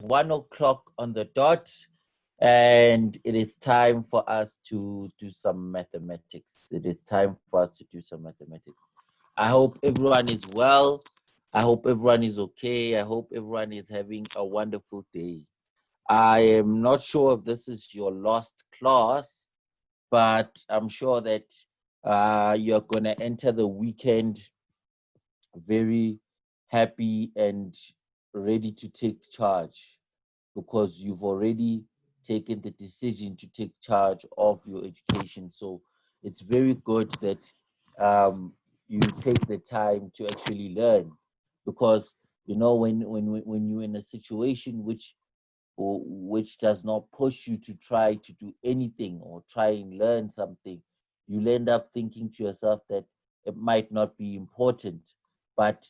1 o'clock on the dot, and it is time for us to do some mathematics. It is time for us to do some mathematics. I hope everyone is well. I hope everyone is okay. I hope everyone is having a wonderful day. I am not sure if this is your last class, but I'm sure that you're going to enter the weekend very happy and ready to take charge because you've already taken the decision to take charge of your education. So it's very good that um, you take the time to actually learn because when you're in a situation which does not push you to try to do anything or try and learn something, you'll end up thinking to yourself that it might not be important. But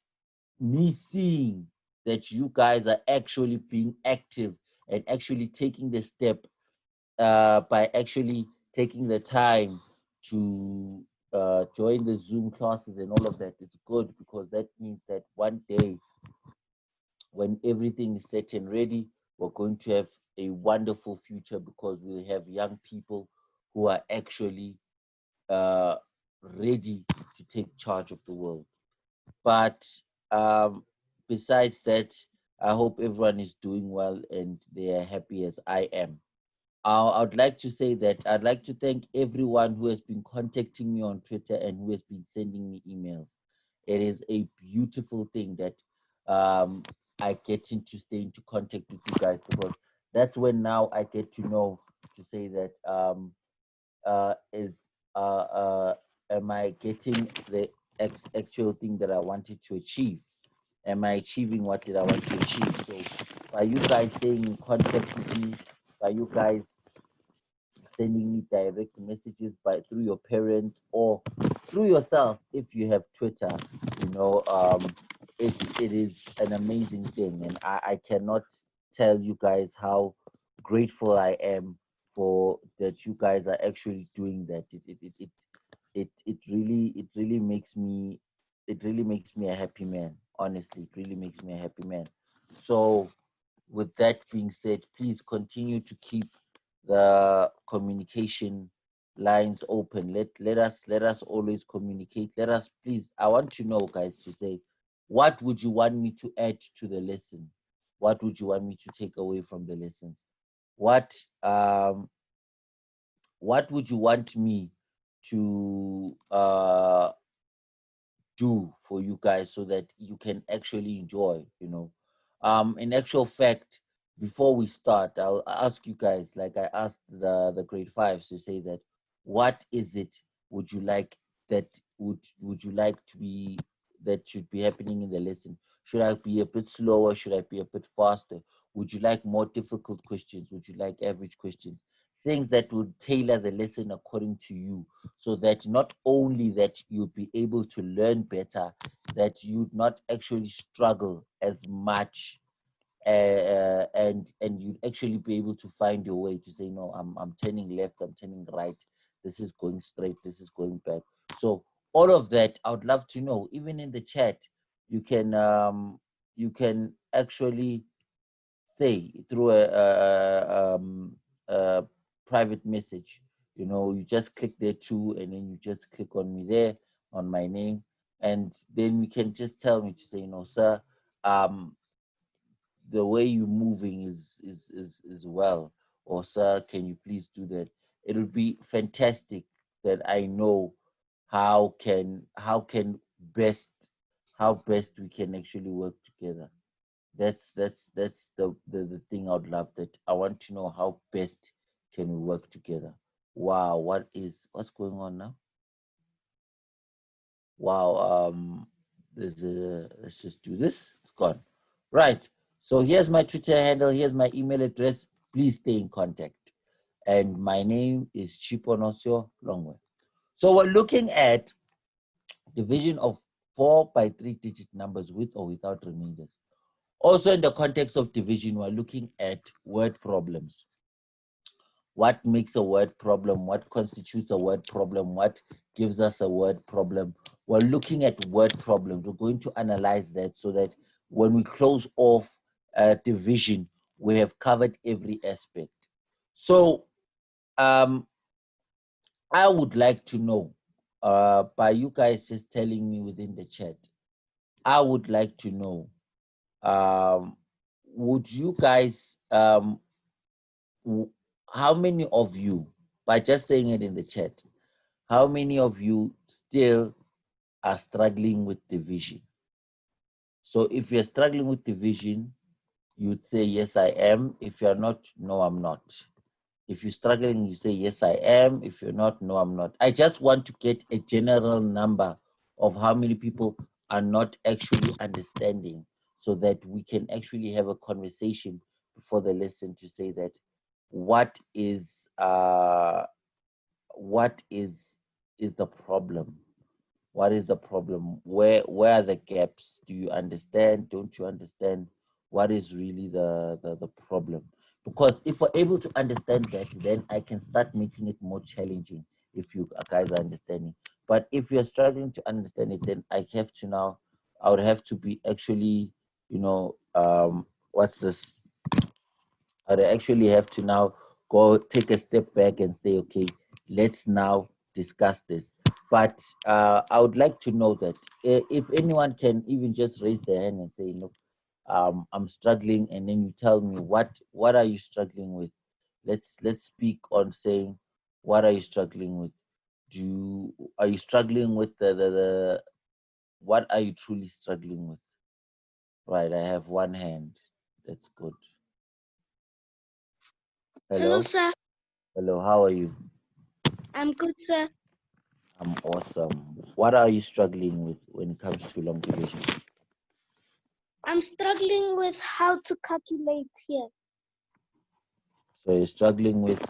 me seeing that you guys are actually being active and actually taking the step by actually taking the time to join the Zoom classes and all of that, it's good because that means that one day when everything is set and ready, we're going to have a wonderful future because we'll have young people who are actually uh, ready to take charge of the world. But um, besides that, I hope everyone is doing well and they are happy as I am. I'd like to say that I'd like to thank everyone who has been contacting me on Twitter and who has been sending me emails. It is a beautiful thing that um, I get into stay into contact with you guys because that's when now I get to know to say that is am I getting the actual thing that I wanted to achieve? Am I achieving what did I want to achieve? So by you guys staying in contact with me, by you guys sending me direct messages by through your parents or through yourself if you have Twitter, you know, it is an amazing thing, and I cannot tell you guys how grateful I am for that you guys are actually doing that. It really makes me a happy man. Honestly, it really makes me a happy man. So with that being said, please continue to keep the communication lines open. Let us always communicate. Let us please. I want to know, guys, to say, what would you want me to add to the lesson? What would you want me to take away from the lessons? What um what would you want me to do for you guys so that you can actually enjoy, in actual fact, before we start, I'll ask you guys, like I asked the grade fives, to say that what is it would you like that would you like to be that should be happening in the lesson? Should I be a bit slower? Should I be a bit faster? Would you like more difficult questions? Would you like average questions? Things that will tailor the lesson according to you, so that not only that you'll be able to learn better, that you'd not actually struggle as much, and you'd actually be able to find your way to say, no, I'm turning left, I'm turning right, this is going straight, this is going back. So all of that I would love to know. Even in the chat, you can actually say through a private message. You just click there too, and then you just click on me there, on my name, and then you can just tell me to say, sir, um, the way you're moving is well, or sir, can you please do that? It would be fantastic that I know how can best how best we can actually work together. That's the thing I'd love. That I want to know how best can we work together. Wow, what's going on now? Wow, there's a let's just do this. It's gone. Right. So here's my Twitter handle, here's my email address. Please stay in contact. And my name is Chiponosio Longwe. So we're looking at division of 4 by 3 digit numbers with or without remainders. Also, in the context of division, we're looking at word problems. What makes a word problem? What constitutes a word problem? What gives us a word problem? We're looking at word problems. We're going to analyze that so that when we close off division, we have covered every aspect. So I would like to know, by you guys just telling me within the chat, I would like to know, would you guys, how many of you, by just saying it in the chat, how many of you still are struggling with division? So if you're struggling with division, you'd say, yes, I am. If you're not, no, I'm not. If you're struggling, you say, yes, I am. If you're not, no, I'm not. I just want to get a general number of how many people are not actually understanding, so that we can actually have a conversation before the lesson to say that what is the problem? What is the problem? Where are the gaps? Do you understand? Don't you understand? What is really the problem? Because if we're able to understand that, then I can start making it more challenging if you guys are understanding. But if you're struggling to understand it, then I would have to be actually, what's this? I'd actually have to now go take a step back and say, okay, let's now discuss this. But I would like to know that if anyone can even just raise their hand and say, look, I'm struggling, and then you tell me what are you struggling with. Let's speak on saying, what are you struggling with? Are you struggling with the what are you truly struggling with? Right, I have one hand. That's good. Hello, Hello. sir. Hello, how are you? I'm good, sir. I'm awesome. What are you struggling with when it comes to long division? I'm struggling with how to calculate here. So you're struggling with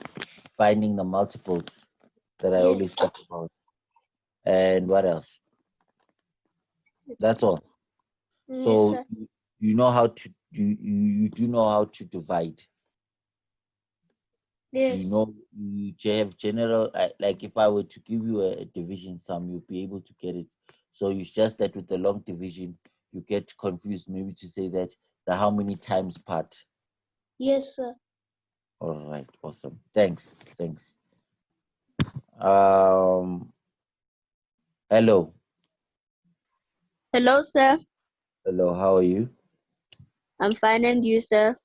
finding the multiples that I always Yes. talk about. And what else? That's all. Yes, So sir. you know how to you do know how to divide. Yes. You have general, like if I were to give you a division sum, you'll be able to get it. So it's just that with the long division, you get confused maybe to say that the how many times part. Yes, sir. All right, awesome. Thanks. Um, hello. Hello, sir. Hello, how are you? I'm fine, and you, sir?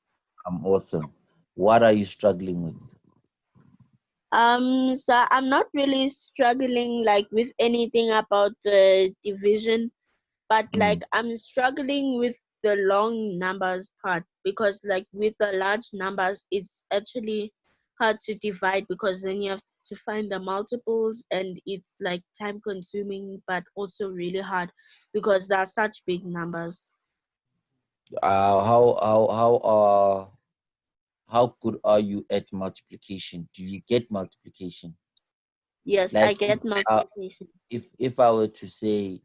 I'm awesome. What are you struggling with? Sir, I'm not really struggling like with anything about the division, but like Mm. I'm struggling with the long numbers part, because like with the large numbers it's actually hard to divide, because then you have to find the multiples, and it's like time consuming but also really hard because there are such big numbers. How good are you at multiplication? Do you get multiplication? Yes, I Like get multiplication. if I were to say,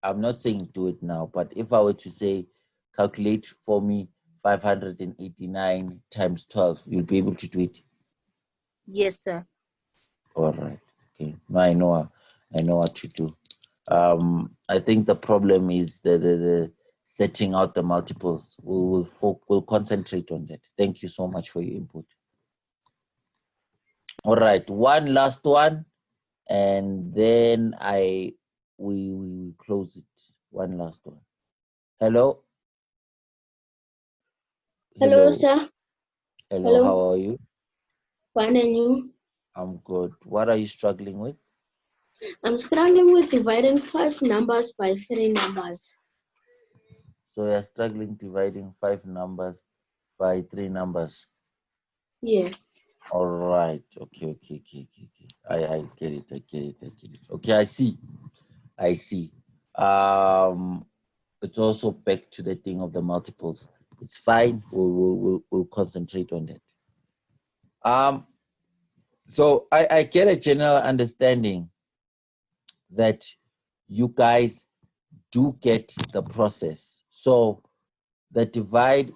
I'm not saying do it now, but if I were to say, calculate for me 589 times 12, you'll be able to do it. Yes, sir. All right. Okay. Now I know what to do. I think the problem is the setting out the multiples. We'll concentrate on that. Thank you so much for your input. All right, one last one, and then we close it. One last one. Hello, Hello, hello, sir. hello. Hello. How are you? Fine, and you? I'm good. What are you struggling with? I'm struggling with dividing 5 numbers by 3 numbers. So you're struggling dividing 5 numbers by 3 numbers. Yes. All right. Okay. I get it. Okay, I see. I see. Um, it's also back to the thing of the multiples. It's fine. We'll concentrate on that. So I get a general understanding that you guys do get the process. So the divide,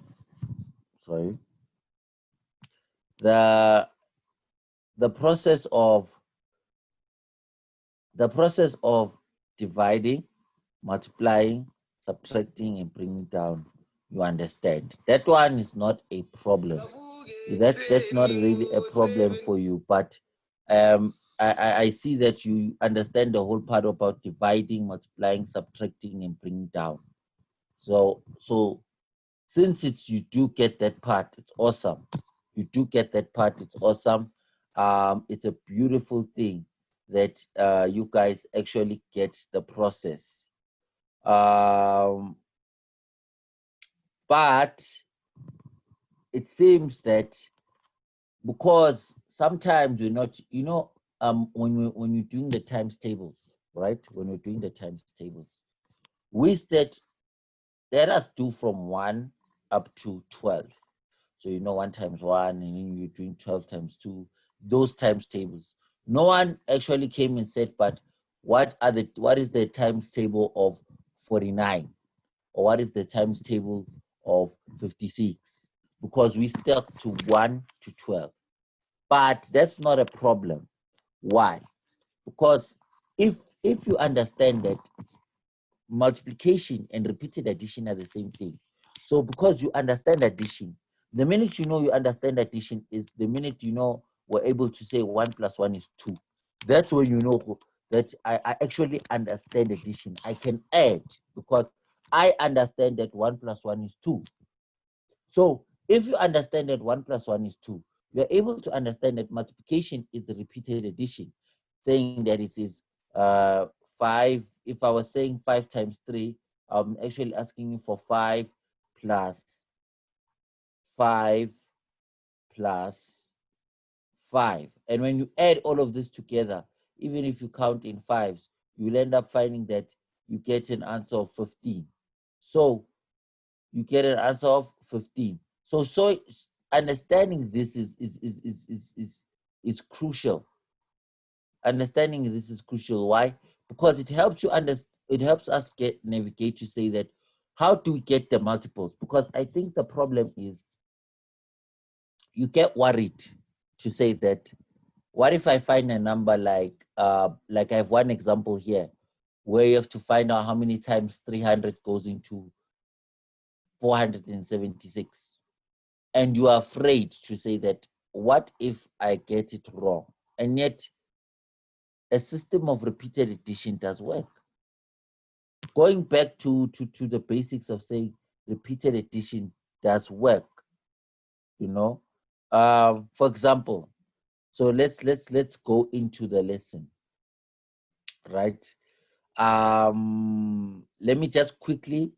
sorry, the the process of the process of dividing, multiplying, subtracting, and bringing down. you understand. That one is not a problem. That's not really a problem for you. But I see that you understand the whole part about dividing, multiplying, subtracting, and bringing down. So since it's you do get that part, it's awesome. You do get that part, it's awesome. It's a beautiful thing that you guys actually get the process. Um, but it seems that because sometimes you're not, when you're doing the times tables, right? When we're doing the times tables, we said let us do from 1 up to 12. So 1 times 1, and then you're doing 12 times 2, those times tables. No one actually came and said, but what is the times table of 49? Or what is the times table of 56? Because we stuck to 1 to 12. But that's not a problem. Why? Because if you understand that multiplication and repeated addition are the same thing. So because you understand addition, the minute you understand addition is the minute we're able to say 1 plus 1 is 2. That's when you know that I actually understand addition. I can add because I understand that 1 plus 1 is 2. So if you understand that 1 plus 1 is 2, you're able to understand that multiplication is a repeated addition, saying that it is 5. If I was saying 5 times 3, I'm actually asking you for 5 plus 5 plus 5. And when you add all of this together, even if you count in fives, you'll end up finding that you get an answer of 15. So you get an answer of 15. So understanding this is crucial. Understanding this is crucial. Why? Because it helps you understand. It helps us navigate to say that how do we get the multiples? Because I think the problem is you get worried to say that what if I find a number like I have one example here where you have to find out how many times 300 goes into 476, and you are afraid to say that what if I get it wrong? And yet a system of repeated addition does work. Going back to the basics of saying repeated addition does work, you know. For example, so let's go into the lesson, right? Let me just quickly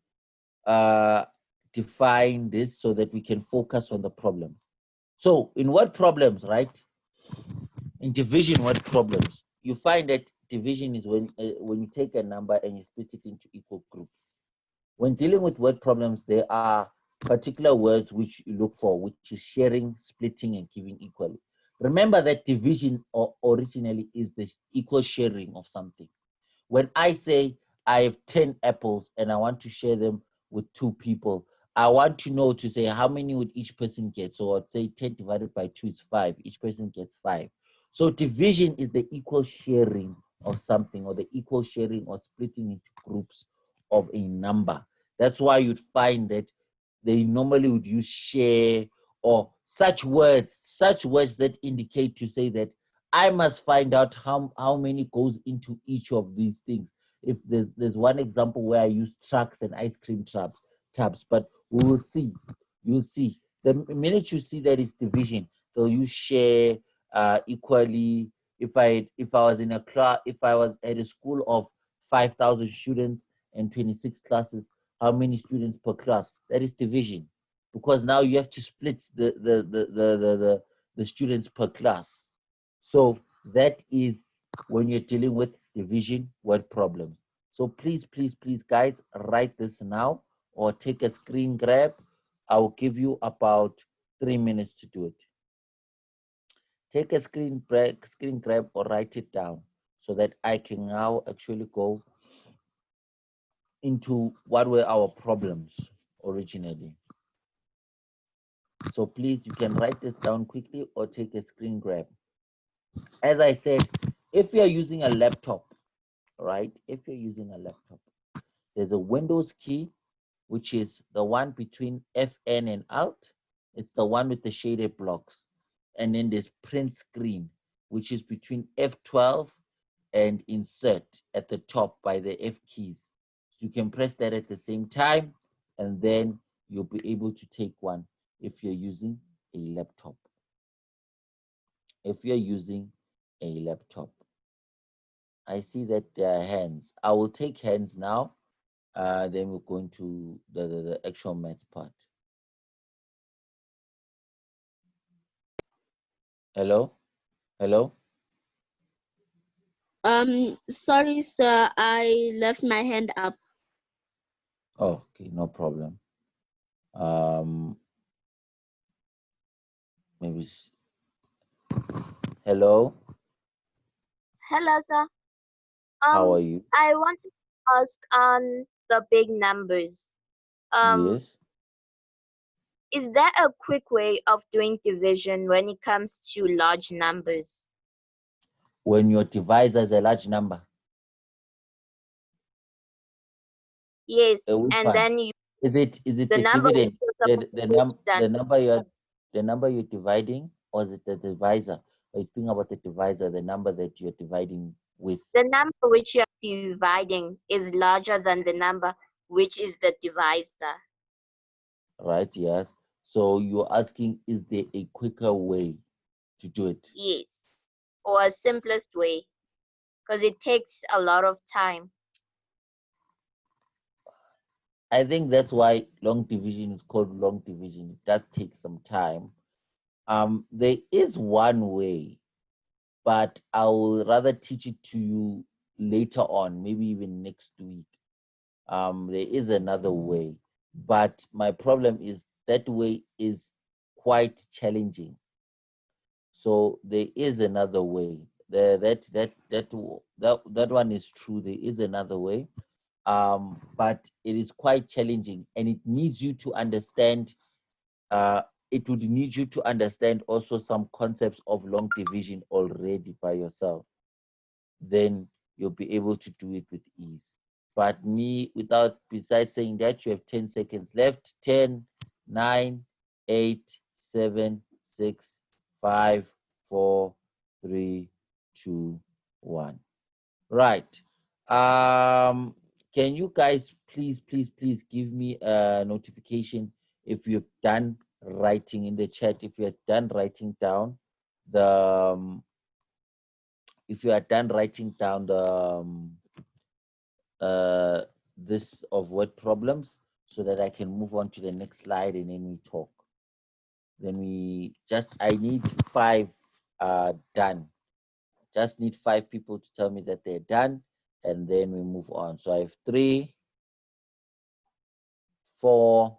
uh define this so that we can focus on the problems. So in word problems, right? In division word problems, you find that division is when you take a number and you split it into equal groups. When dealing with word problems, there are particular words which you look for, which is sharing, splitting, and giving equally. Remember that division originally is the equal sharing of something. When I say I have 10 apples and I want to share them with 2 people, I want to know to say how many would each person get. So I'd say 10 divided by 2 is 5. Each person gets 5. So division is the equal sharing of something, or the equal sharing or splitting into groups of a number. That's why you'd find that they normally would use share or such words that indicate to say that I must find out how many goes into each of these things. If there's one example where I use trucks and ice cream tabs, but we will see. You'll see. The minute you see that it's division, they'll use share equally. If I was in a class, if I was at a school of 5,000 students and 26 classes, how many students per class? That is division, because now you have to split the students per class. So that is when you're dealing with division word problems. So please, guys, write this now or take a screen grab. I will give you about 3 minutes to do it. Take a screen grab or write it down so that I can now actually go into what were our problems originally. So please, you can write this down quickly or take a screen grab. As I said, if you're using a laptop, right? If you're using a laptop, there's a Windows key which is the one between FN and Alt. It's the one with the shaded blocks. And then there's print screen, which is between F12 and insert at the top by the F keys. So you can press that at the same time, and then you'll be able to take one if you're using a laptop. If you're using a laptop. I see that there are hands. I will take hands now. Then we're going to the actual math part. Hello? Hello? Sorry, sir. I left my hand up. Oh, okay, no problem. Um, maybe. Hello? Hello, sir. How are you? I want to ask on the big numbers. Um, Yes. is there a quick way of doing division when it comes to large numbers? When your device has a large number, Yes, which and one? then you Is it the the number which dividend? you're The supposed the to num done. the number you're dividing, or is it the divisor? Are you speaking about the divisor, the number that you're dividing with? The number which you're dividing is larger than the number which is the divisor. Right? Yes. So you're asking, is there a quicker way to do it? Yes, or a simplest way, because it takes a lot of time. I think that's why long division is called long division. It does take some time. There is one way, but I will rather teach it to you later on, maybe even next week. There is another way, but my problem is that way is quite challenging. So there is another way. That one is true. There is another way, but it is quite challenging, and it needs you to understand. Uh, it would need you to understand also some concepts of long division already by yourself. Then you'll be able to do it with ease. But me, without besides saying that, you have 10 seconds left. 10, 9, 8, 7, 6, 5, 4, 3, 2, 1. Right. Can you guys please give me a notification if you've done writing in the chat, if you're done writing down the if you are done writing down the this of word problems, so that I can move on to the next slide and then we talk. Then I need 5 done. Just need 5 people to tell me that they're done, and then we move on. So I have 3, 4.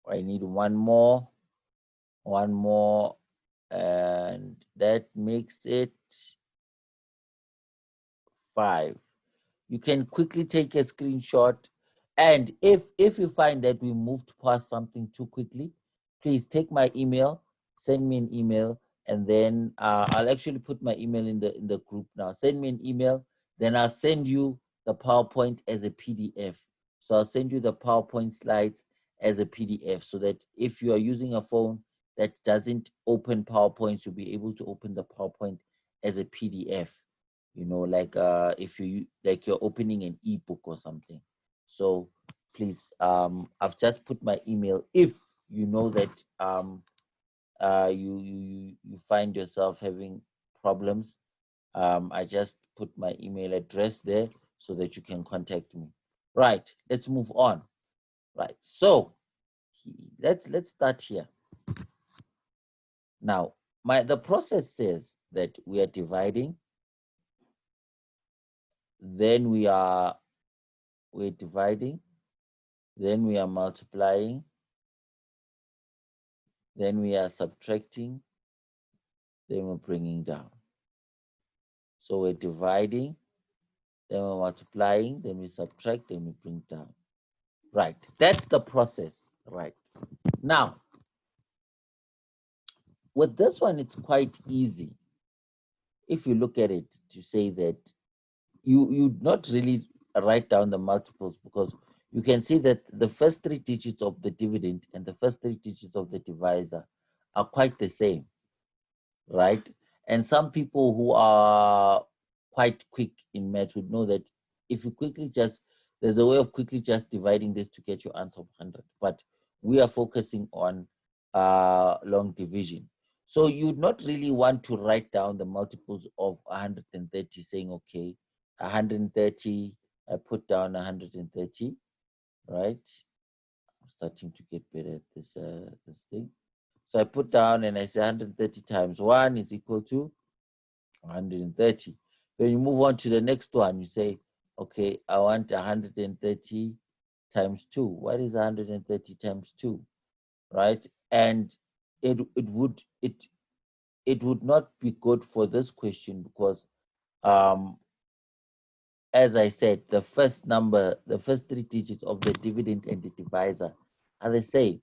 I need one more, and that makes it 5. You can quickly take a screenshot, and if you find that we moved past something too quickly, please take my email, send me an email, and then I'll actually put my email in the group now. Send me an email, then I'll send you the PowerPoint as a PDF. So I'll send you the PowerPoint slides as a PDF, so that if you are using a phone that doesn't open PowerPoint, you'll be able to open the PowerPoint as a PDF. Like if like you're opening an ebook or something. So please, I've just put my email. If you know that you find yourself having problems, I just put my email address there so that you can contact me. Right, let's move on. Right, so let's start here. Now, the process says that we are dividing, then we're dividing, then we are multiplying, then we are subtracting, then we're bringing down. So we're dividing, then we're multiplying, then we subtract, then we bring down. Right, that's the process. Right. Now, with this one, it's quite easy. If you look at it, to say that you not really write down the multiples, because you can see that the first three digits of the dividend and the first three digits of the divisor are quite the same, right? And some people who are quite quick in math would know that if you quickly just, there's a way of quickly just dividing this to get your answer of 100. But we are focusing on long division. So you'd not really want to write down the multiples of 130 saying, okay, 130, I put down 130, right? I'm starting to get better at this thing. So I put down and I say 130 times 1 is equal to 130. When you move on to the next one, you say, okay, I want 130 times 2. What is 130 times 2? Right? And it would not be good for this question because um as I said, the first number, the first three digits of the dividend and the divisor are the same.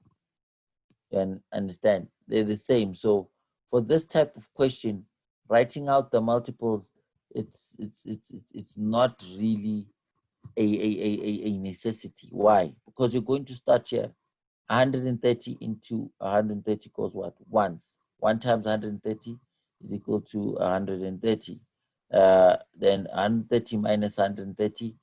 And understand they're the same. So for this type of question, writing out the multiples, it's not really a necessity. Why? Because you're going to start here. 130 into 130 equals what? Once. 1 times 130 is equal to 130. Then 130 minus 130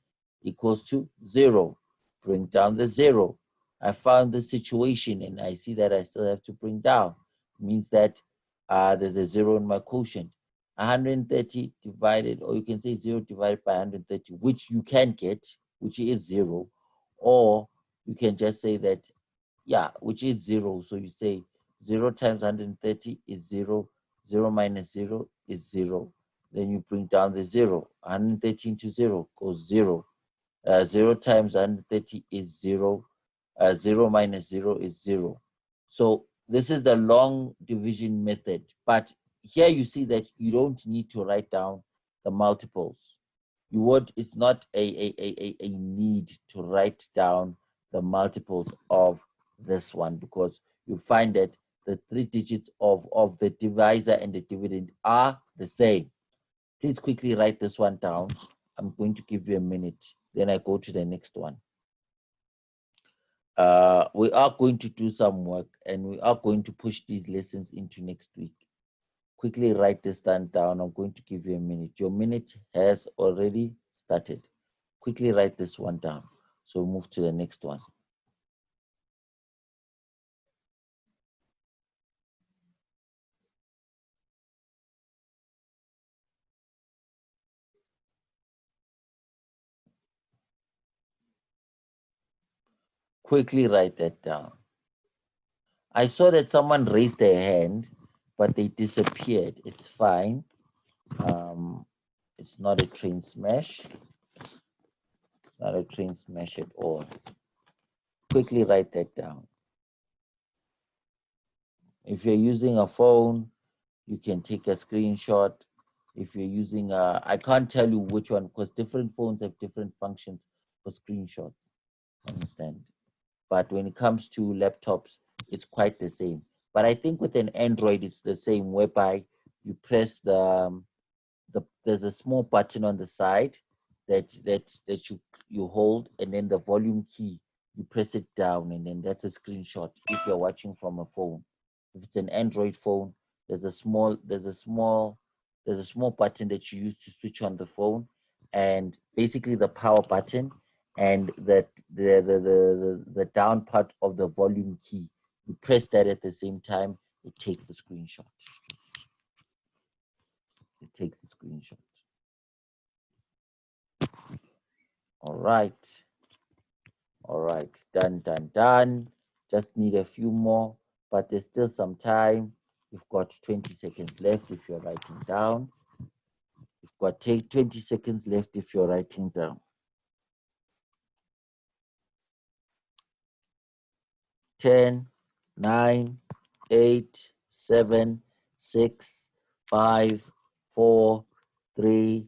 equals to 0. Bring down the 0. I found the situation and I see that I still have to bring down. It means that there's a 0 in my quotient. 130 divided, or you can say 0 divided by 130, which you can get, which is 0. Or you can just say that, yeah, which is 0. So you say 0 times 130 is 0. 0 minus 0 is 0. Then you bring down the 0. 130 into 0 goes 0. 0 times 130 is 0. 0 minus 0 is 0. So this is the long division method. But here you see that you don't need to write down the multiples. You would, it's not a need to write down the multiples of this one because you find that the three digits of the divisor and the dividend are the same. Please quickly write this one down. I'm going to give you a minute. Then I go to the next one. We are going to do some work and we are going to push these lessons into next week. Quickly write this down. I'm going to give you a minute. Your minute has already started. Quickly write this one down. So we'll move to the next one. Quickly write that down. I saw that someone raised their hand, but they disappeared. It's fine. It's not a train smash. It's not a train smash at all. Quickly write that down. If you're using a phone, you can take a screenshot. If you're using I can't tell you which one because different phones have different functions for screenshots. Understand? But when it comes to laptops, it's quite the same. But I think with an Android, it's the same, whereby you press there's a small button on the side that you hold, and then the volume key, you press it down, and then that's a screenshot if you're watching from a phone. If it's an Android phone, there's a small button that you use to switch on the phone, and basically the power button and the down part of the volume key. You press that at the same time, it takes a screenshot. It takes a screenshot. All right. All right. Done. Just need a few more, but there's still some time. You've got 20 seconds left if you're writing down. You've got 20 seconds left if you're writing down. 10, 9, 8, 7, 6, 5, 4, 3,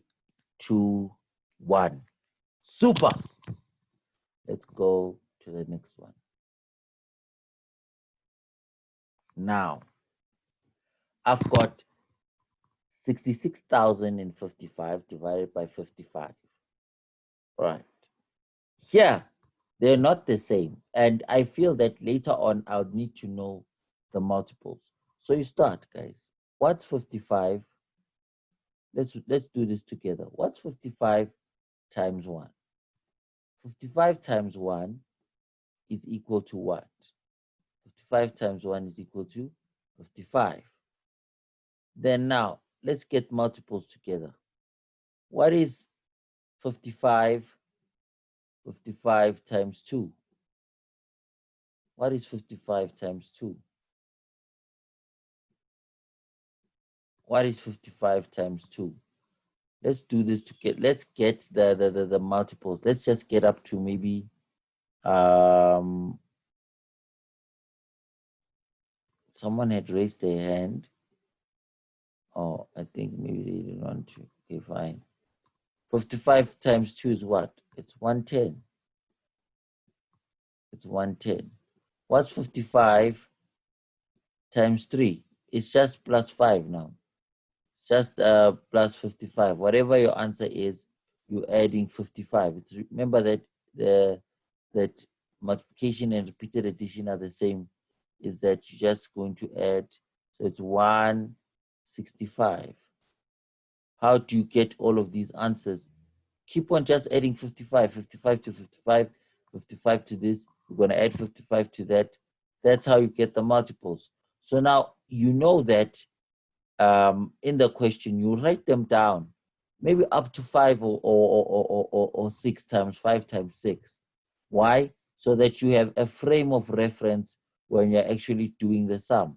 2, 1. Super. Let's go to the next one. Now, I've got 66,055 divided by 55. Right. Here, They're not the same. And I feel that later on I'll need to know the multiples. So you start, guys. What's 55? Let's do this together. What's 55 times 1? 55 times 1 is equal to what? 55 times 1 is equal to 55. Then now, let's get multiples together. What is 55? 55 times 2. What is 55 times 2? What is 55 times 2? Let's do this to get, let's get the multiples. Let's just get up to maybe, someone had raised their hand. Oh, I think maybe they didn't want to. Okay, fine. 55 times 2 is what? It's 110. It's 110. What's 55 times 3? It's just plus 5 now. Just plus 55. Whatever your answer is, you're adding 55. It's, remember that that multiplication and repeated addition are the same, is that you're just going to add. So it's 165. How do you get all of these answers? Keep on just adding 55, 55 to 55, 55 to this. We're going to add 55 to that. That's how you get the multiples. So now you know that in the question, you write them down, maybe up to 5 or 6 times 5 times 6. Why? So that you have a frame of reference when you're actually doing the sum.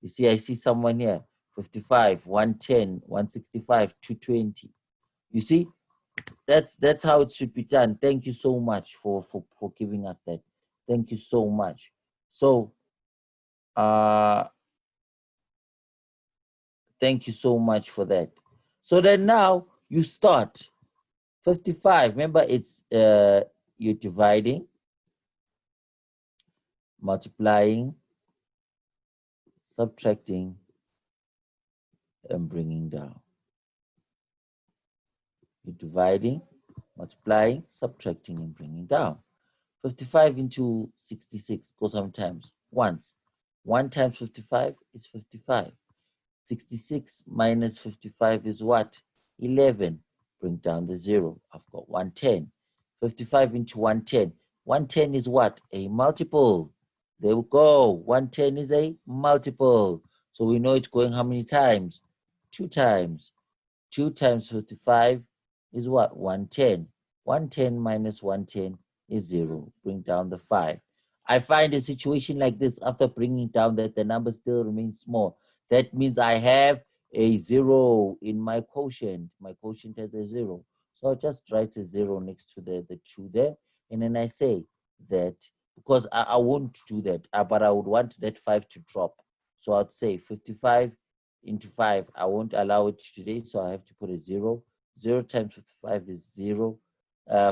You see, I see someone here, 55, 110, 165, 220. You see, that's how it should be done. Thank you so much for giving us that. Thank you so much. So thank you so much for that. So then now you start 55. Remember, it's you're dividing, multiplying, subtracting, and bringing down. You're dividing, multiplying, subtracting, and bringing down. 55 into 66 goes sometimes once. 1 times 55 is 55. 66 minus 55 is what? 11. Bring down the 0. I've got 110. 55 into 110. 110 is what? A multiple. There we go. 110 is a multiple. So we know it's going how many times? 2 times. 2 times 55 is what? 110. 110 minus 110 is 0. Bring down the 5. I find a situation like this after bringing down that the number still remains small. That means I have a 0 in my quotient. My quotient has a 0. So I'll just write a 0 next to the 2 there. And then I say that, because I won't do that, but I would want that 5 to drop. So I'd say 55 into 5. I won't allow it today, so I have to put a 0. 0 times 55 is 0.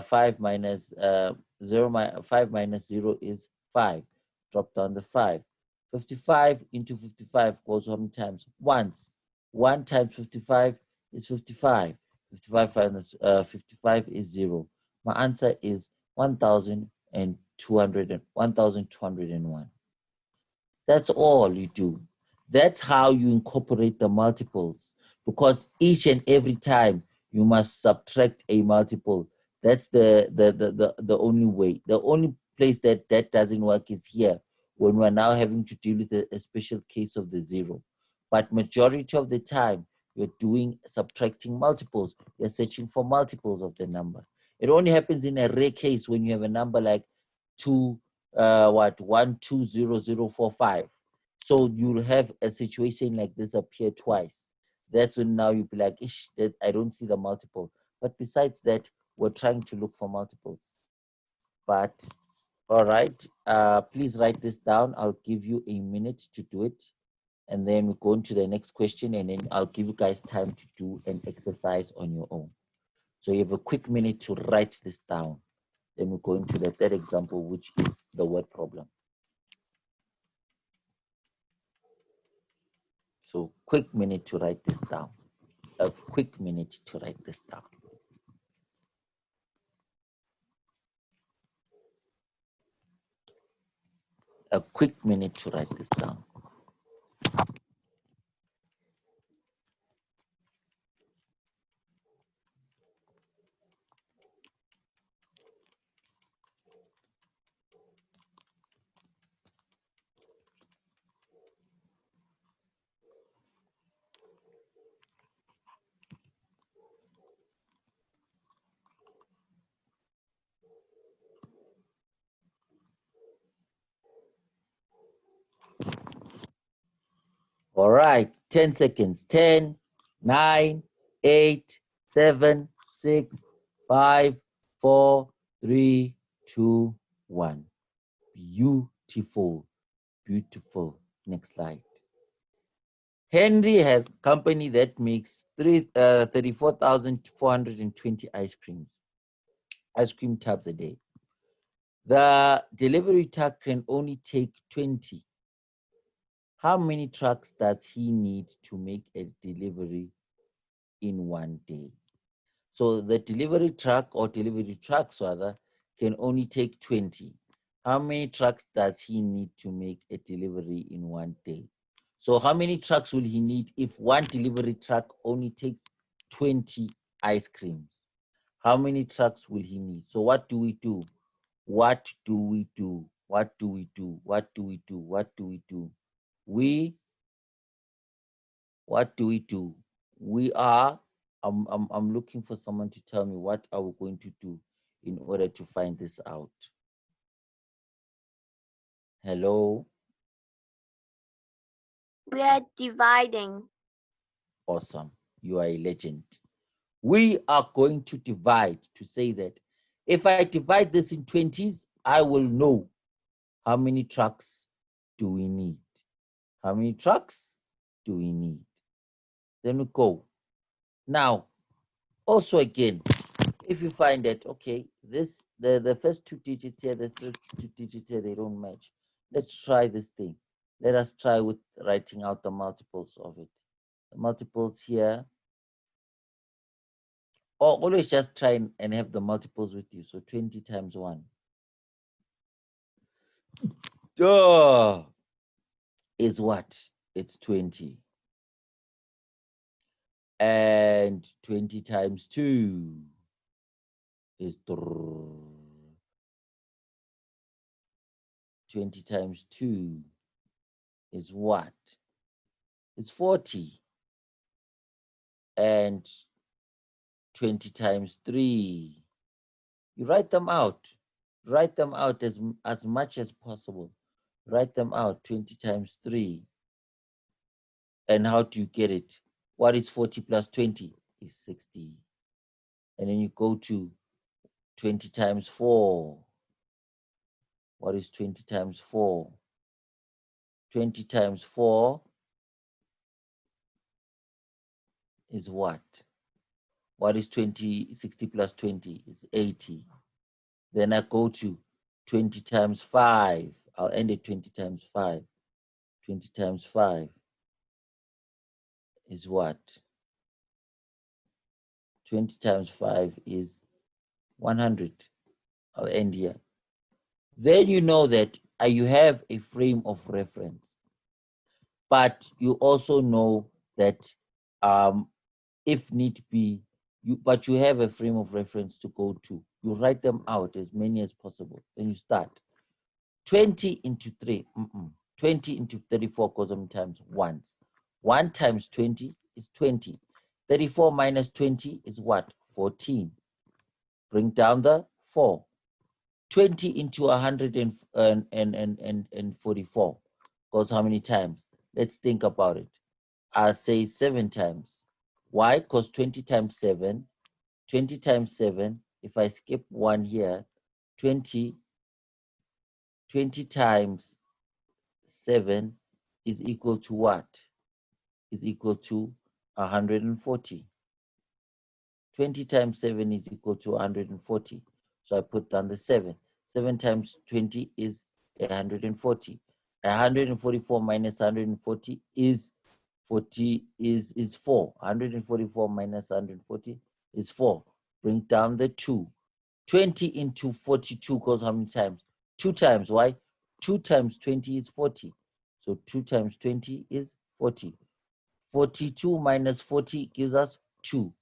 5 minus 5 minus 0 is 5. Drop down the 5. 55 into 55 goes how many times? Once. 1 times 55 is 55. 55 minus 55 is 0. My answer is 1,201. That's all you do. That's how you incorporate the multiples, because each and every time you must subtract a multiple. That's the only way. The only place that doesn't work is here, when we're now having to deal with a special case of the 0. But majority of the time, you're doing subtracting multiples. You're searching for multiples of the number. It only happens in a rare case when you have a number like 120045. So you'll have a situation like this appear twice. That's when now you'll be like, ish, that I don't see the multiple. But besides that, we're trying to look for multiples. But all right, please write this down. I'll give you a minute to do it, and then we go into the next question, and then I'll give you guys time to do an exercise on your own. So you have a quick minute to write this down. Then we go into the third example, which is the word problem. So quick minute to write this down. A quick minute to write this down. a quick minute to write this down. All right, 10 seconds. 10, 9, 8, 7, 6, 5, 4, 3, 2, 1. Beautiful, beautiful. Next slide. Henry has a company that makes 34,420 ice cream tubs a day. The delivery truck can only take 20. How many trucks does he need to make a delivery in one day? So the delivery truck or delivery trucks rather can only take 20. How many trucks does he need to make a delivery in one day? So how many trucks will he need if one delivery truck only takes 20 ice creams? How many trucks will he need? So what do we do? What do we do? What do we do? What do we do? What do we do? What do we do? I'm looking for someone to tell me what are we going to do in order to find this out. Hello? We are dividing. Awesome. You are a legend. We are going to divide to say that if I divide this in 20s, I will know how many trucks do we need. How many trucks do we need? Then we go. Now, also again, if you find that, okay, the first two digits here, the first two digits here, they don't match. Let's try this thing. Let us try with writing out the multiples of it. The multiples here. Or always just try and have the multiples with you. So 20 times 1. Duh! Is what? It's 20. And 20 times 2 is 20 times 2 is what? It's 40. And 20 times 3. You write them out. Write them out as much as possible. Write them out. 20 times 3. And how do you get it? What is 40 plus 20? Is 60. And then you go to 20 times 4. What is 20 times 4? 20 times 4 is what? What is 60 plus 20? It's 80. Then I go to 20 times 5. I'll end at 20 times 5. 20 times 5 is what? 20 times 5 is 100. I'll end here. Then you know that you have a frame of reference. But you also know that if need be, you have a frame of reference to go to. You write them out as many as possible. Then you start. 20 into 3. 20 into 34 goes on times once. 1 times 20 is 20. 34 minus 20 is what? 14. Bring down the 4. 20 into 144 goes how many times? Let's think about it. I'll say 7 times. Why? Because 20 times 7, 20 times 7, if I skip 1 here, 20 times 7 is equal to what? Is equal to 140. 20 times 7 is equal to 140. So I put down the 7. 7 times 20 is 140. 144 minus 140 is 4. 144 minus 140 is 4. Bring down the 2. 20 into 42 goes how many times? 2 times. Why? 2 times 20 is 40. So 2 times 20 is 40. 42 minus 40 gives us 2.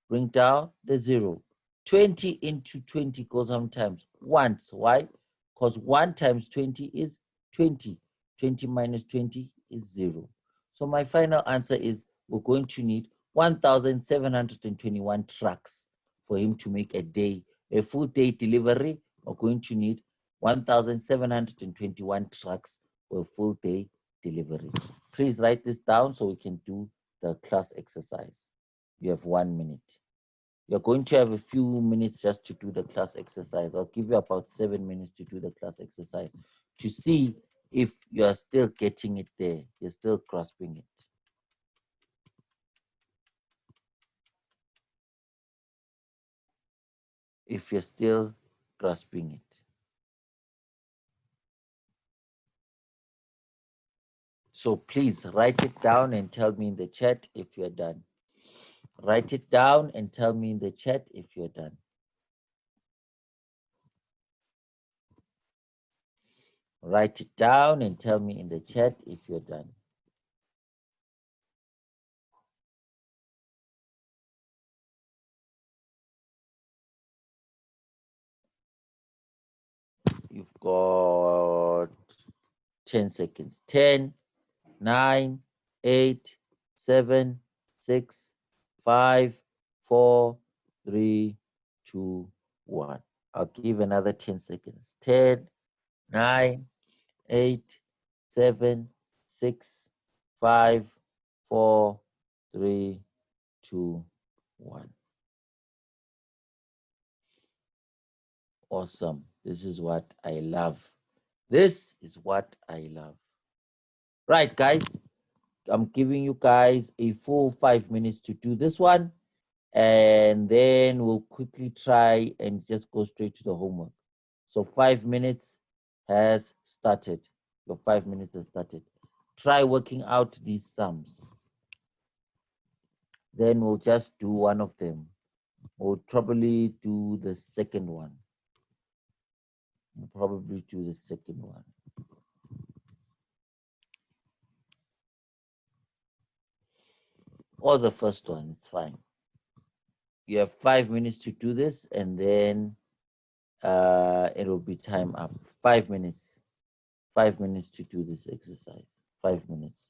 Bring down the 0. 20 into 20 goes how many times? Once. Why? Because 1 times 20 is 20. 20 minus 20 is 0. So my final answer is we're going to need 1,721 trucks for him to make a full day delivery. We're going to need 1,721 trucks for a full day delivery. Please write this down so we can do the class exercise. You have 1 minute. You're going to have a few minutes just to do the class exercise. I'll give you about 7 minutes to do the class exercise to see if you're still getting it there. You're still grasping it. If you're still grasping it. So please write it down and tell me in the chat if you're done. Write it down and tell me in the chat if you're done. Write it down and tell me in the chat if you're done. You've got 10 seconds. 10, 9, 8, 7, 6, 5, 4, 3, 2, 1. I'll give another 10 seconds. 10, 9, 8, 7, 6, 5, 4, 3, 2, 1. Awesome. This is what I love. This is what I love. Right, guys. I'm giving you guys a full 5 minutes to do this one. And then we'll quickly try and just go straight to the homework. So 5 minutes has started. Your 5 minutes has started. Try working out these sums. Then we'll just do one of them. We'll probably do the second one. We'll probably do the second one. Or the first one, it's fine. You have 5 minutes to do this, and then it will be time up. 5 minutes. 5 minutes to do this exercise. 5 minutes.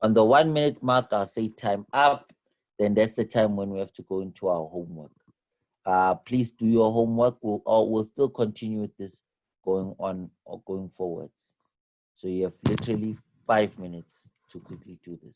On the 1 minute mark, I'll say time up. Then that's the time when we have to go into our homework. Please do your homework. We'll still continue with this going on or going forwards. So you have literally 5 minutes to quickly do this.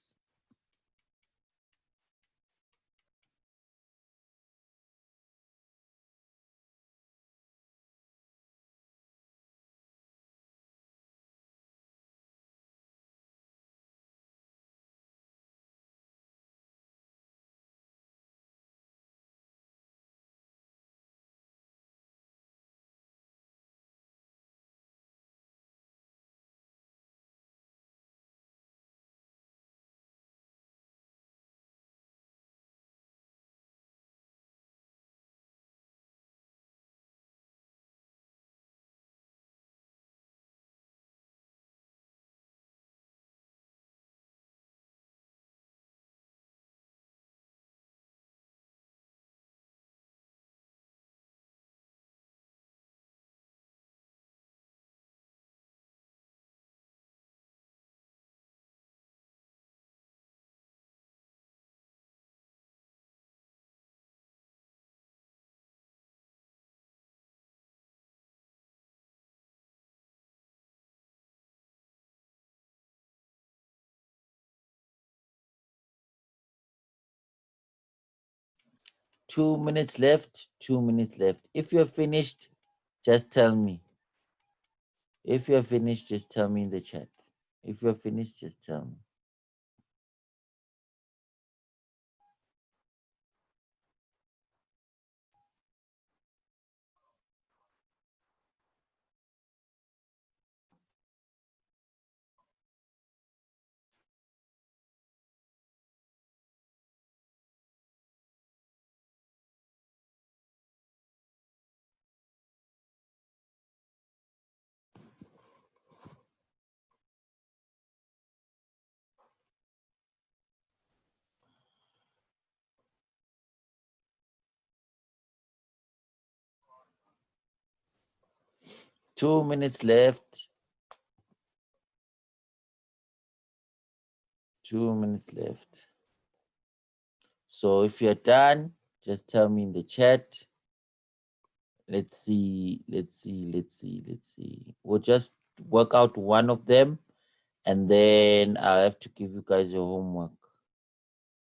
Two minutes left. 2 minutes left. If you're finished, just tell me. If you're finished, just tell me in the chat. If you're finished, just tell me. 2 minutes left. 2 minutes left. So if you're done, just tell me in the chat. Let's see. We'll just work out one of them, and then I have to give you guys your homework.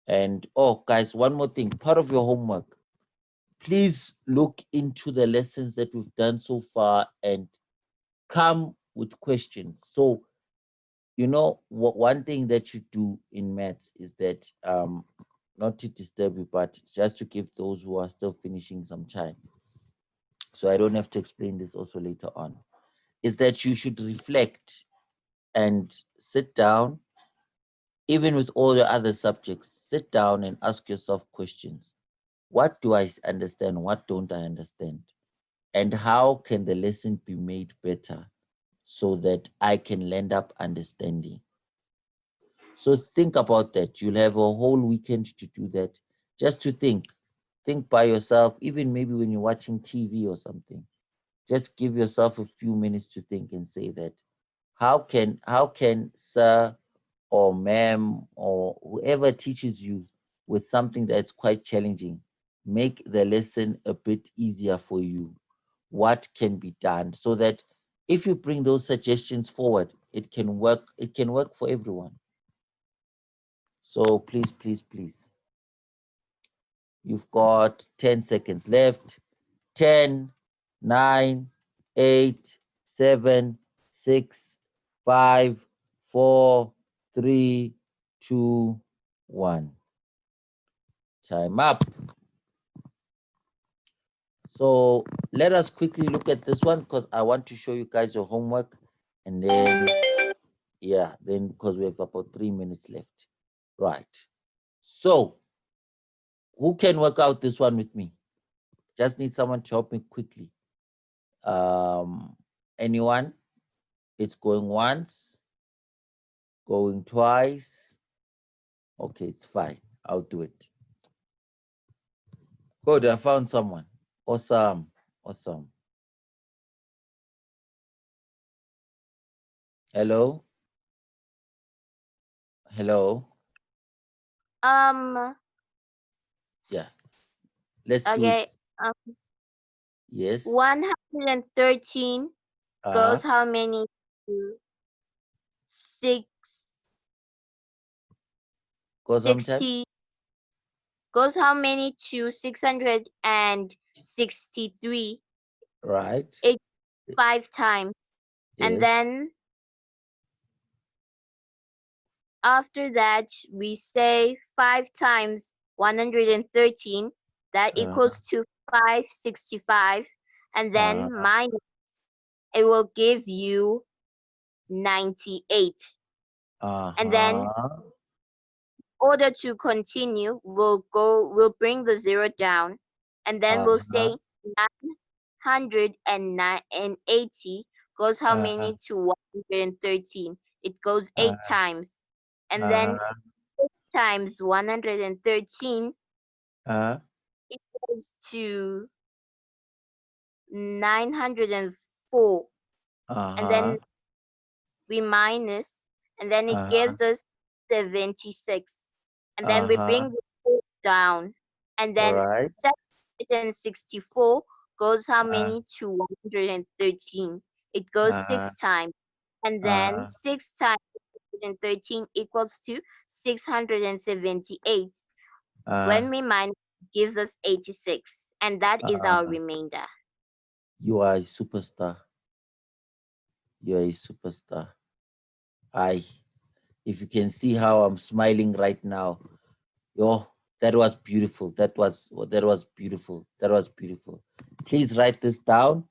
And oh, guys, one more thing. Part of your homework, please look into the lessons that we've done so far and come with questions. So, you know, one thing that you do in maths is that, not to disturb you, but just to give those who are still finishing some time, so I don't have to explain this also later on, is that you should reflect and sit down, even with all the other subjects, sit down and ask yourself questions. What do I understand? What don't I understand? And how can the lesson be made better so that I can land up understanding? So think about that. You'll have a whole weekend to do that, just to think. Think by yourself, even maybe when you're watching TV or something. Just give yourself a few minutes to think and say that, how can sir or ma'am or whoever teaches you with something that's quite challenging make the lesson a bit easier for you? What can be done so that if you bring those suggestions forward, it can work for everyone. So please, you've got 10 seconds left. 10, 9, 8, 7, 6, 5, 4, 3, 2, 1. Time up. So let us quickly look at this one because I want to show you guys your homework, and then then because we have about 3 minutes left. Right. So who can work out this one with me? Just need someone to help me quickly. Anyone? It's going once, going twice. Okay, it's fine. I'll do it. Good, I found someone. Awesome. Hello? Yeah, let's do it. Okay. Yes. 113 goes how many to six Goes how many? 60 goes how many to 663? Right. It's 5 times. And Yes. then after that we say 5 times 113, that equals to 565, and then minus, it will give you 98. And then in order to continue, we'll bring the 0 down, and then we'll say 980 goes how many to 113? It goes 8 times. And then 8 times 113 equals to 904. And then we minus, and then it gives us 76. And then we bring the 4 down, and then Right. 764 goes how many to 113? It goes 6 times. And then 6 times 113 equals to 678. When we minus, it gives us 86. And that is our remainder. You are a superstar. If you can see how I'm smiling right now, that was beautiful. That was beautiful. Please write this down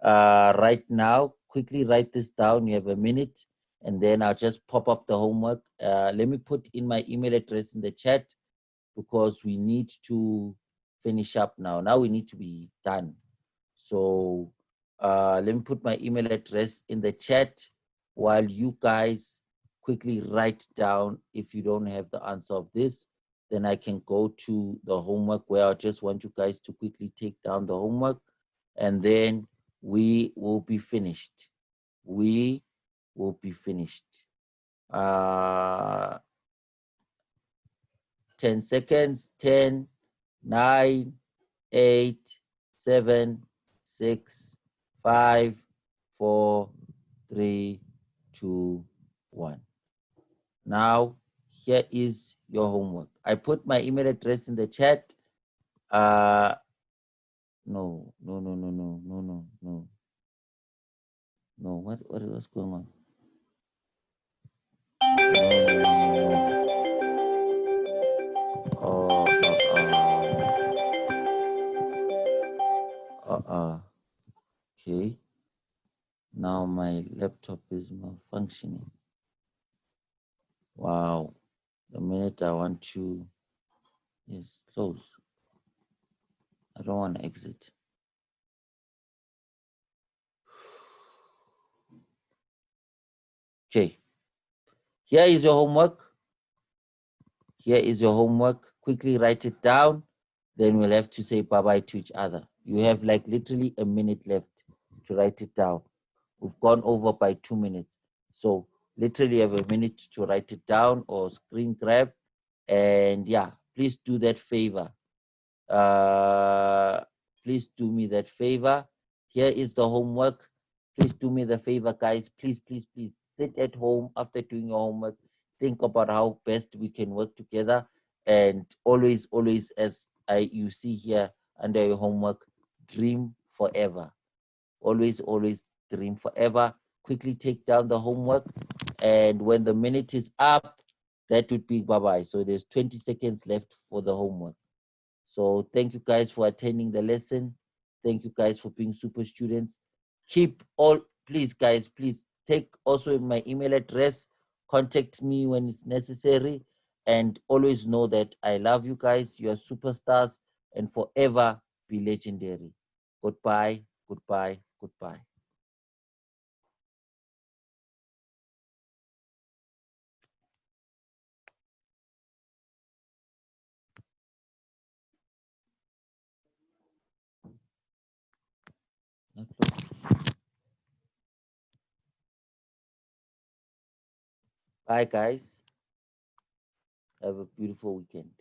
right now. Quickly write this down. You have a minute, and then I'll just pop up the homework. Let me put in my email address in the chat because we need to finish up now. Now we need to be done. So let me put my email address in the chat while you guys quickly write down. If you don't have the answer of this, then I can go to the homework where I just want you guys to quickly take down the homework, and then We will be finished. We will be finished. Uh, 10 seconds. 10, 9, 8, 7, 6, 5, 4, 3, 2, 1. Now, here is your homework. I put my email address in the chat. Uh, no, no, no, no, no, no, no, no. No, what was going on? No, no, no, no, no. Oh, okay. Now my laptop is malfunctioning. Wow. The minute I want to is close. I don't want to exit. Okay. Here is your homework. Here is your homework. Quickly write it down. Then we'll have to say bye-bye to each other. You have like literally a minute left to write it down. We've gone over by 2 minutes. So literally have a minute to write it down or screen grab. And yeah, please do that favor. Please do me that favor. Here is the homework. Please do me the favor, guys. Please, please, please sit at home after doing your homework. Think about how best we can work together. And always, always, as you see here under your homework, dream forever. Always, always dream forever. Quickly take down the homework. And when the minute is up, that would be bye-bye. So there's 20 seconds left for the homework. So thank you guys for attending the lesson. Thank you guys for being super students. Keep all, please guys, please take also my email address. Contact me when it's necessary. And always know that I love you guys. You are superstars and forever be legendary. Goodbye, goodbye, goodbye. Bye, guys. Have a beautiful weekend.